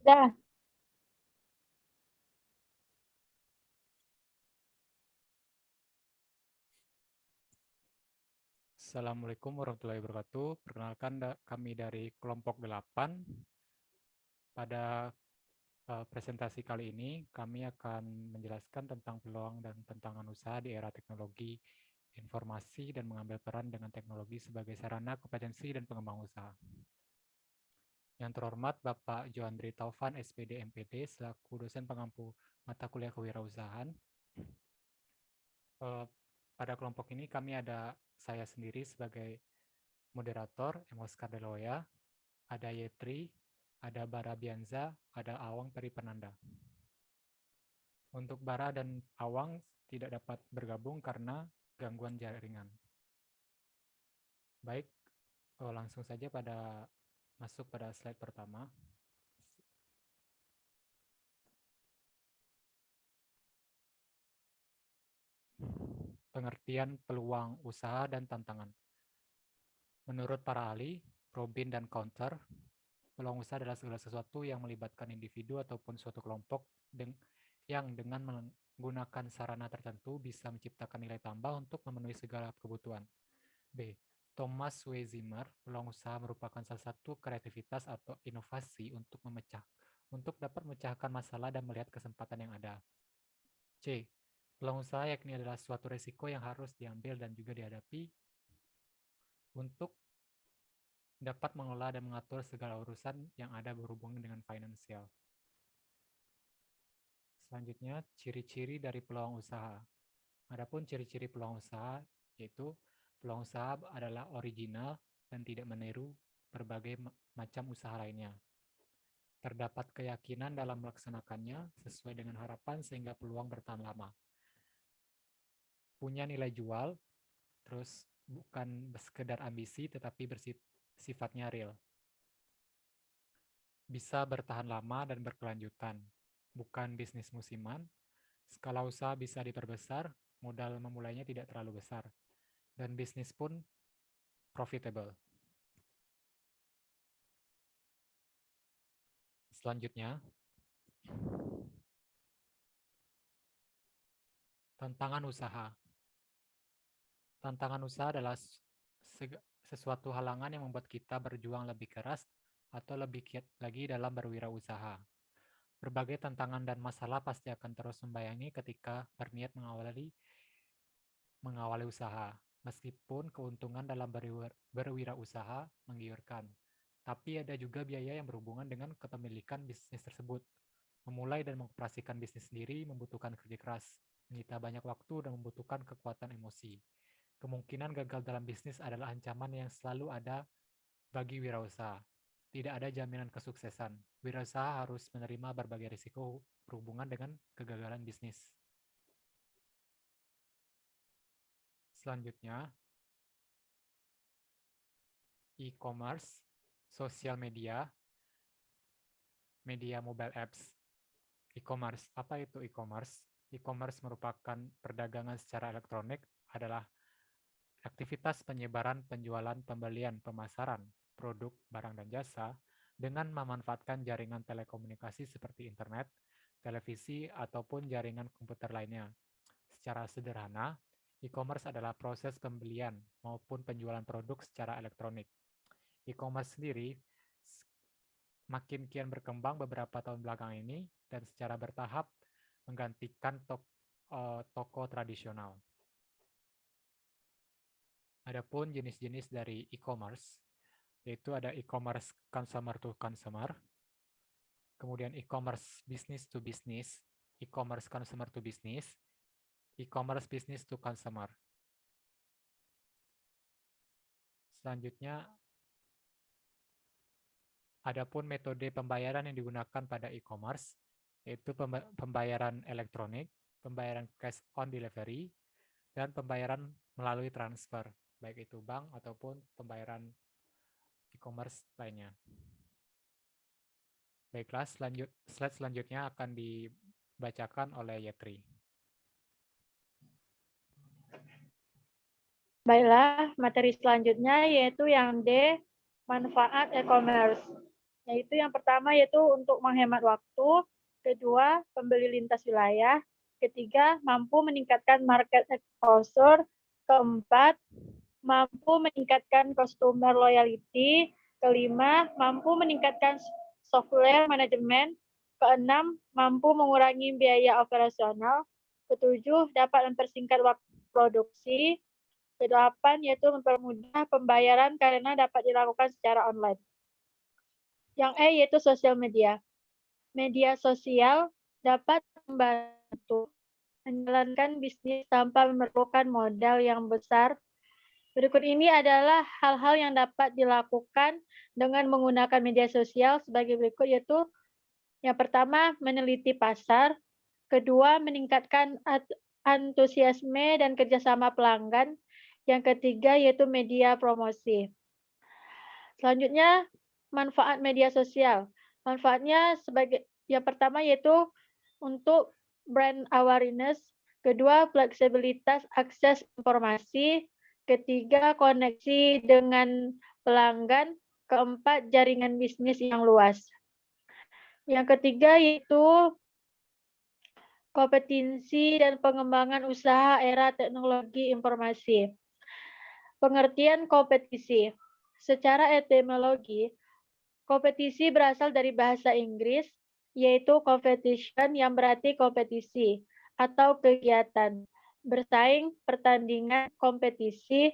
Dah. Assalamualaikum warahmatullahi wabarakatuh. Perkenalkan kami dari kelompok 8. Pada presentasi kali ini, kami akan menjelaskan tentang peluang dan tantangan usaha di era teknologi informasi dan mengambil peran dengan teknologi sebagai sarana kompetensi dan pengembangan usaha. Yang terhormat Bapak Joandri Taufan, SPD MPD, selaku dosen pengampu mata kuliah kewirausahaan. Pada kelompok ini kami ada saya sendiri sebagai moderator, Emoskar Deloya, ada Yetri, ada Bara Bianza, ada Awang Peri Penanda. Untuk Bara dan Awang tidak dapat bergabung karena gangguan jaringan. Baik, langsung saja masuk pada slide pertama. Pengertian peluang usaha dan tantangan. Menurut para ahli, Robin dan Counter, peluang usaha adalah segala sesuatu yang melibatkan individu ataupun suatu kelompok yang dengan menggunakan sarana tertentu bisa menciptakan nilai tambah untuk memenuhi segala kebutuhan. B. Thomas W. Zimmer, peluang usaha merupakan salah satu kreativitas atau inovasi untuk dapat memecahkan masalah dan melihat kesempatan yang ada. C. Peluang usaha yakni adalah suatu risiko yang harus diambil dan juga dihadapi untuk dapat mengelola dan mengatur segala urusan yang ada berhubungan dengan finansial. Selanjutnya, ciri-ciri dari peluang usaha. Adapun ciri-ciri peluang usaha yaitu peluang usaha adalah original dan tidak meniru berbagai macam usaha lainnya. Terdapat keyakinan dalam melaksanakannya sesuai dengan harapan sehingga peluang bertahan lama. Punya nilai jual, terus bukan sekedar ambisi tetapi sifatnya real. Bisa bertahan lama dan berkelanjutan, bukan bisnis musiman. Skala usaha bisa diperbesar, modal memulainya tidak terlalu besar, dan bisnis pun profitable. Selanjutnya, tantangan usaha. Tantangan usaha adalah sesuatu halangan yang membuat kita berjuang lebih keras atau lebih giat lagi dalam berwirausaha. Berbagai tantangan dan masalah pasti akan terus membayangi ketika berniat mengawali usaha. Meskipun keuntungan dalam berwirausaha menggiurkan, tapi ada juga biaya yang berhubungan dengan kepemilikan bisnis tersebut. Memulai dan mengoperasikan bisnis sendiri membutuhkan kerja keras, menyita banyak waktu dan membutuhkan kekuatan emosi. Kemungkinan gagal dalam bisnis adalah ancaman yang selalu ada bagi wirausaha. Tidak ada jaminan kesuksesan. Wirausaha harus menerima berbagai risiko berhubungan dengan kegagalan bisnis. Selanjutnya, e-commerce, sosial media, media mobile apps. E-commerce, apa itu e-commerce? E-commerce merupakan perdagangan secara elektronik, adalah aktivitas penyebaran, penjualan, pembelian, pemasaran, produk, barang, dan jasa dengan memanfaatkan jaringan telekomunikasi seperti internet, televisi, ataupun jaringan komputer lainnya. Secara sederhana, e-commerce adalah proses pembelian maupun penjualan produk secara elektronik. E-commerce sendiri makin kian berkembang beberapa tahun belakangan ini dan secara bertahap menggantikan toko tradisional. Adapun jenis-jenis dari e-commerce, yaitu ada e-commerce consumer to consumer, kemudian e-commerce business to business, e-commerce consumer to business, e-commerce business to consumer. Selanjutnya, adapun metode pembayaran yang digunakan pada e-commerce, yaitu pembayaran elektronik, pembayaran cash on delivery, dan pembayaran melalui transfer, baik itu bank ataupun pembayaran e-commerce lainnya. Baiklah, slide selanjutnya akan dibacakan oleh Yetri. Baiklah, materi selanjutnya yaitu yang D, manfaat e-commerce. yaitu yang pertama yaitu untuk menghemat waktu, kedua pembeli lintas wilayah, ketiga mampu meningkatkan market exposure, keempat mampu meningkatkan customer loyalty, kelima mampu meningkatkan software manajemen, keenam mampu mengurangi biaya operasional, ketujuh dapat mempersingkat waktu produksi, kedelapan yaitu mempermudah pembayaran karena dapat dilakukan secara online. Yang E yaitu sosial media. Media sosial dapat membantu menjalankan bisnis tanpa memerlukan modal yang besar. Berikut ini adalah hal-hal yang dapat dilakukan dengan menggunakan media sosial sebagai berikut, yaitu yang pertama, meneliti pasar, kedua, meningkatkan antusiasme dan kerjasama pelanggan, yang ketiga yaitu media promosi. Selanjutnya, manfaat media sosial. Manfaatnya sebagai yang pertama yaitu untuk brand awareness, kedua fleksibilitas akses informasi, ketiga koneksi dengan pelanggan, keempat jaringan bisnis yang luas. Yang ketiga yaitu kompetensi dan pengembangan usaha era teknologi informasi. Pengertian kompetisi. Secara etimologi, kompetisi berasal dari bahasa Inggris, yaitu competition yang berarti kompetisi atau kegiatan. Bersaing, pertandingan, kompetisi.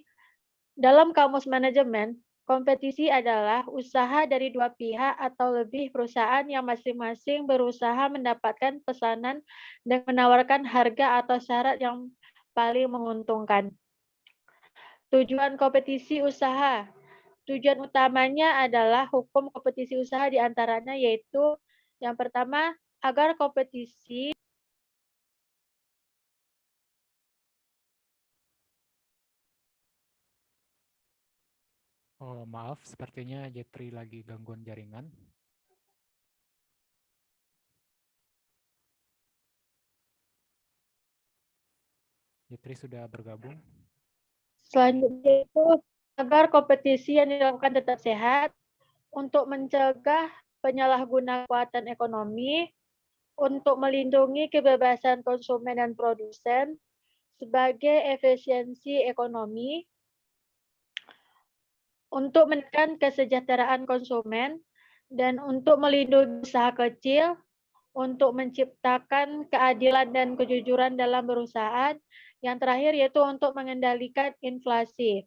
Dalam kamus manajemen, kompetisi adalah usaha dari dua pihak atau lebih perusahaan yang masing-masing berusaha mendapatkan pesanan dan menawarkan harga atau syarat yang paling menguntungkan. Tujuan kompetisi usaha. Tujuan utamanya adalah hukum kompetisi usaha di antaranya yaitu yang pertama, agar kompetisi Oh, maaf, sepertinya Jetri lagi gangguan jaringan. Jetri sudah bergabung. selanjutnya itu agar kompetisi yang dilakukan tetap sehat untuk mencegah penyalahgunaan kekuatan ekonomi, untuk melindungi kebebasan konsumen dan produsen sebagai efisiensi ekonomi, untuk menekan kesejahteraan konsumen, dan untuk melindungi usaha kecil, untuk menciptakan keadilan dan kejujuran dalam perusahaan. Yang terakhir yaitu untuk mengendalikan inflasi.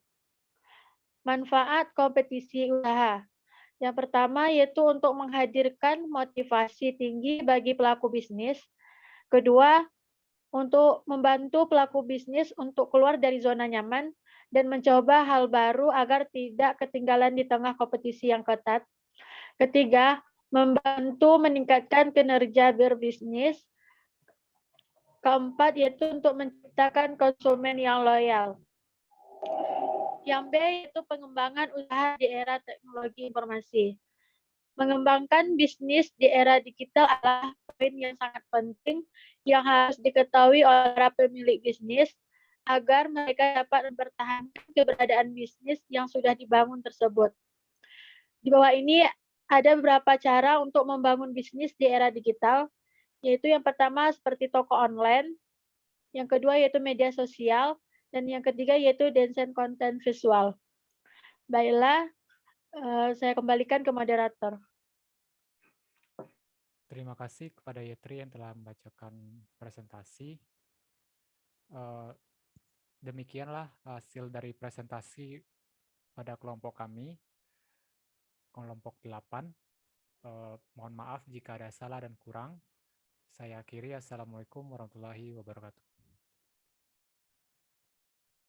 Manfaat kompetisi usaha. Yang pertama yaitu untuk menghadirkan motivasi tinggi bagi pelaku bisnis. Kedua, untuk membantu pelaku bisnis untuk keluar dari zona nyaman dan mencoba hal baru agar tidak ketinggalan di tengah kompetisi yang ketat. Ketiga, membantu meningkatkan kinerja berbisnis. Keempat, yaitu untuk menciptakan konsumen yang loyal. Yang B, yaitu pengembangan usaha di era teknologi informasi. Mengembangkan bisnis di era digital adalah poin yang sangat penting yang harus diketahui oleh para pemilik bisnis agar mereka dapat mempertahankan keberadaan bisnis yang sudah dibangun tersebut. Di bawah ini ada beberapa cara untuk membangun bisnis di era digital, yaitu yang pertama seperti toko online, yang kedua yaitu media sosial, dan yang ketiga yaitu desain konten visual. Baiklah, saya kembalikan ke moderator. Terima kasih kepada Yetri yang telah membacakan presentasi. Demikianlah hasil dari presentasi pada kelompok kami, kelompok 8. Mohon maaf jika ada salah dan kurang. Saya akhiri. Assalamualaikum warahmatullahi wabarakatuh.